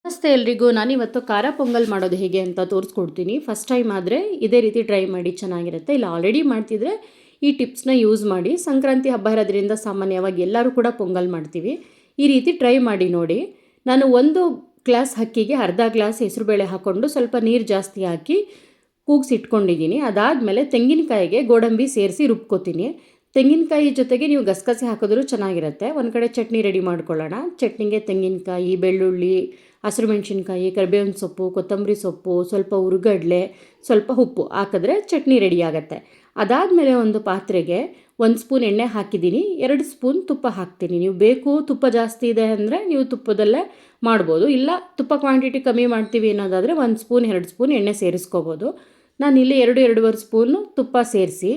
ನಮಸ್ತೆ ಎಲ್ರಿಗೂ. ನಾನಿವತ್ತು ಖಾರ ಪೊಂಗಲ್ ಮಾಡೋದು ಹೇಗೆ ಅಂತ ತೋರಿಸ್ಕೊಡ್ತೀನಿ. ಫಸ್ಟ್ ಟೈಮ್ ಆದರೆ ಇದೇ ರೀತಿ ಟ್ರೈ ಮಾಡಿ, ಚೆನ್ನಾಗಿರುತ್ತೆ. ಇಲ್ಲ ಆಲ್ರೆಡಿ ಮಾಡ್ತಿದ್ರೆ ಈ ಟಿಪ್ಸ್ನ ಯೂಸ್ ಮಾಡಿ. ಸಂಕ್ರಾಂತಿ ಹಬ್ಬ ಇರೋದ್ರಿಂದ ಸಾಮಾನ್ಯವಾಗಿ ಎಲ್ಲರೂ ಕೂಡ ಪೊಂಗಲ್ ಮಾಡ್ತೀವಿ. ಈ ರೀತಿ ಟ್ರೈ ಮಾಡಿ ನೋಡಿ. ನಾನು 1 ಗ್ಲಾಸ್ ಅಕ್ಕಿಗೆ ಅರ್ಧ ಗ್ಲಾಸ್ ಹೆಸರುಬೇಳೆ ಹಾಕ್ಕೊಂಡು ಸ್ವಲ್ಪ ನೀರು ಜಾಸ್ತಿ ಹಾಕಿ ಕೂಗಿಸಿಟ್ಕೊಂಡಿದ್ದೀನಿ. ಅದಾದಮೇಲೆ ತೆಂಗಿನಕಾಯಿಗೆ ಗೋಡಂಬಿ ಸೇರಿಸಿ ರುಬ್ಕೋತೀನಿ. ತೆಂಗಿನಕಾಯಿ ಜೊತೆಗೆ ನೀವು ಗಸಗಸೆ ಹಾಕಿದ್ರೂ ಚೆನ್ನಾಗಿರುತ್ತೆ. ಒಂದು ಕಡೆ ಚಟ್ನಿ ರೆಡಿ ಮಾಡ್ಕೊಳ್ಳೋಣ. ಚಟ್ನಿಗೆ ತೆಂಗಿನಕಾಯಿ, ಬೆಳ್ಳುಳ್ಳಿ, ಹಸಿರು ಮೆಣಸಿನ್ಕಾಯಿ, ಕರಿಬೇವಿನ ಸೊಪ್ಪು, ಕೊತ್ತಂಬರಿ ಸೊಪ್ಪು, ಸ್ವಲ್ಪ ಹುರ್ಗಡ್ಲೆ, ಸ್ವಲ್ಪ ಉಪ್ಪು ಹಾಕಿದ್ರೆ ಚಟ್ನಿ ರೆಡಿ ಆಗುತ್ತೆ. ಅದಾದಮೇಲೆ ಒಂದು ಪಾತ್ರೆಗೆ 1 ಸ್ಪೂನ್ ಎಣ್ಣೆ ಹಾಕಿದ್ದೀನಿ, 2 ಸ್ಪೂನ್ ತುಪ್ಪ ಹಾಕ್ತೀನಿ. ನೀವು ಬೇಕು ತುಪ್ಪ ಜಾಸ್ತಿ ಇದೆ ಅಂದರೆ ನೀವು ತುಪ್ಪದಲ್ಲೇ ಮಾಡ್ಬೋದು. ಇಲ್ಲ ತುಪ್ಪ ಕ್ವಾಂಟಿಟಿ ಕಮ್ಮಿ ಮಾಡ್ತೀವಿ ಅನ್ನೋದಾದರೆ 1 ಸ್ಪೂನ್ 2 ಸ್ಪೂನ್ ಎಣ್ಣೆ ಸೇರಿಸ್ಕೋಬೋದು. ನಾನಿಲ್ಲಿ 2-2.5 ಸ್ಪೂನು ತುಪ್ಪ ಸೇರಿಸಿ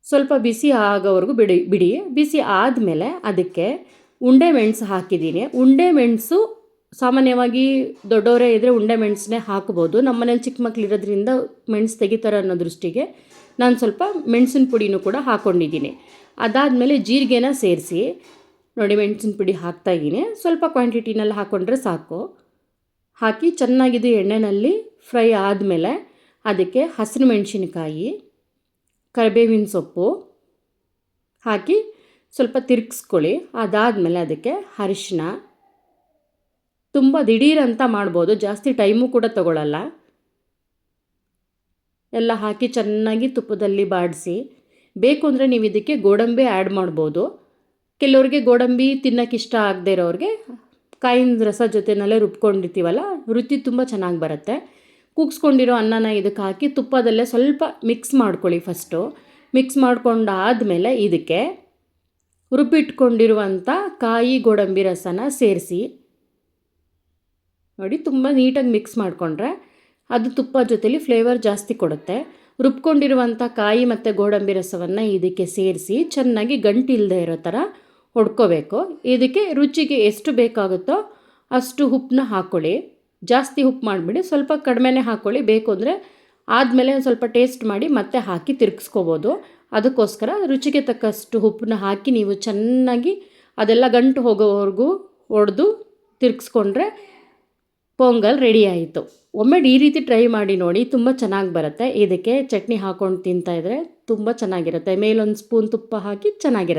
ಸ್ವಲ್ಪ ಬಿಸಿ ಆಗೋವರೆಗೂ ಬಿಡಿ. ಬಿಸಿ ಆದಮೇಲೆ ಅದಕ್ಕೆ ಉಂಡೆ ಮೆಣಸು ಹಾಕಿದ್ದೀನಿ. ಉಂಡೆ ಮೆಣಸು ಸಾಮಾನ್ಯವಾಗಿ ದೊಡ್ಡವರೇ ಇದ್ದರೆ ಉಂಡೆ ಮೆಣಸನ್ನೇ ಹಾಕ್ಬೋದು. ನಮ್ಮ ಮನೇಲಿ ಚಿಕ್ಕ ಮಕ್ಕಳಿರೋದ್ರಿಂದ ಮೆಣಸು ತೆಗಿತಾರೆ ಅನ್ನೋ ದೃಷ್ಟಿಗೆ ನಾನು ಸ್ವಲ್ಪ ಮೆಣಸಿನ ಪುಡಿನೂ ಕೂಡ ಹಾಕ್ಕೊಂಡಿದ್ದೀನಿ. ಅದಾದಮೇಲೆ ಜೀರಿಗೆನ ಸೇರಿಸಿ ನೋಡಿ, ಮೆಣಸಿನ ಪುಡಿ ಹಾಕ್ತಾಯಿದ್ದೀನಿ. ಸ್ವಲ್ಪ ಕ್ವಾಂಟಿಟಿನಲ್ಲಿ ಹಾಕ್ಕೊಂಡ್ರೆ ಸಾಕು. ಹಾಕಿ ಚೆನ್ನಾಗಿದ್ದು ಎಣ್ಣೆಯಲ್ಲಿ ಫ್ರೈ ಆದಮೇಲೆ ಅದಕ್ಕೆ ಹಸಿರು ಮೆಣಸಿನಕಾಯಿ, ಕರಿಬೇವಿನ ಸೊಪ್ಪು ಹಾಕಿ ಸ್ವಲ್ಪ ತಿರುಗಿಸ್ಕೊಳ್ಳಿ. ಅದಾದಮೇಲೆ ಅದಕ್ಕೆ ಅರಿಶಿನ, ತುಂಬ ದಿಢೀರಂತ ಮಾಡ್ಬೋದು, ಜಾಸ್ತಿ ಟೈಮು ಕೂಡ ತಗೊಳ್ಳಲ್ಲ. ಎಲ್ಲ ಹಾಕಿ ಚೆನ್ನಾಗಿ ತುಪ್ಪದಲ್ಲಿ ಬಾಡಿಸಿ. ಬೇಕು ಅಂದರೆ ನೀವು ಇದಕ್ಕೆ ಗೋಡಂಬಿ ಆ್ಯಡ್ ಮಾಡ್ಬೋದು. ಕೆಲವ್ರಿಗೆ ಗೋಡಂಬಿ ತಿನ್ನೋಕ್ಕೆ ಇಷ್ಟ ಆಗದೆ ಇರೋರಿಗೆ ಕಾಯಿನ ರಸ ಜೊತೆನಲ್ಲೇ ರುಬ್ಕೊಂಡಿರ್ತೀವಲ್ಲ, ರುಚಿ ತುಂಬ ಚೆನ್ನಾಗಿ ಬರುತ್ತೆ. ಕೂಗಿಸ್ಕೊಂಡಿರೋ ಅನ್ನನ ಇದಕ್ಕೆ ಹಾಕಿ ತುಪ್ಪದಲ್ಲೇ ಸ್ವಲ್ಪ ಮಿಕ್ಸ್ ಮಾಡ್ಕೊಳ್ಳಿ. ಫಸ್ಟು ಮಿಕ್ಸ್ ಮಾಡ್ಕೊಂಡಾದಮೇಲೆ ಇದಕ್ಕೆ ರುಬ್ಬಿಟ್ಕೊಂಡಿರುವಂಥ ಕಾಯಿ ಗೋಡಂಬಿ ರಸನ ಸೇರಿಸಿ ನೋಡಿ, ತುಂಬ ನೀಟಾಗಿ ಮಿಕ್ಸ್ ಮಾಡಿಕೊಂಡ್ರೆ ಅದು ತುಪ್ಪ ಜೊತೆಲಿ ಫ್ಲೇವರ್ ಜಾಸ್ತಿ ಕೊಡುತ್ತೆ. ರುಬ್ಕೊಂಡಿರುವಂಥ ಕಾಯಿ ಮತ್ತು ಗೋಡಂಬಿ ರಸವನ್ನು ಇದಕ್ಕೆ ಸೇರಿಸಿ ಚೆನ್ನಾಗಿ ಗಂಟಿಲ್ಲದೆ ಇರೋ ಥರ ಹೊಡ್ಕೋಬೇಕು. ಇದಕ್ಕೆ ರುಚಿಗೆ ಎಷ್ಟು ಬೇಕಾಗುತ್ತೋ ಅಷ್ಟು ಉಪ್ಪನ್ನ ಹಾಕ್ಕೊಳ್ಳಿ. ಜಾಸ್ತಿ ಉಪ್ಪು ಮಾಡಿಬಿಡಿ, ಸ್ವಲ್ಪ ಕಡಿಮೆನೇ ಹಾಕ್ಕೊಳ್ಳಿ. ಬೇಕು ಅಂದರೆ ಆದಮೇಲೆ ಒಂದು ಸ್ವಲ್ಪ ಟೇಸ್ಟ್ ಮಾಡಿ ಮತ್ತೆ ಹಾಕಿ ತಿರುಗಿಸ್ಕೋಬೋದು. ಅದಕ್ಕೋಸ್ಕರ ರುಚಿಗೆ ತಕ್ಕಷ್ಟು ಉಪ್ಪನ್ನ ಹಾಕಿ ನೀವು ಚೆನ್ನಾಗಿ ಅದೆಲ್ಲ ಗಂಟು ಹೋಗೋವರೆಗೂ ಹೊಡೆದು ತಿರುಗಿಸ್ಕೊಂಡ್ರೆ ಪೊಂಗಲ್ ರೆಡಿ ಆಯಿತು. ಒಮ್ಮೆ ಈ ರೀತಿ ಟ್ರೈ ಮಾಡಿ ನೋಡಿ, ತುಂಬ ಚೆನ್ನಾಗಿ ಬರುತ್ತೆ. ಇದಕ್ಕೆ ಚಟ್ನಿ ಹಾಕ್ಕೊಂಡು ತಿಂತಾಯಿದ್ರೆ ತುಂಬ ಚೆನ್ನಾಗಿರುತ್ತೆ. ಮೇಲೊಂದು ಸ್ಪೂನ್ ತುಪ್ಪ ಹಾಕಿ ಚೆನ್ನಾಗಿರುತ್ತೆ.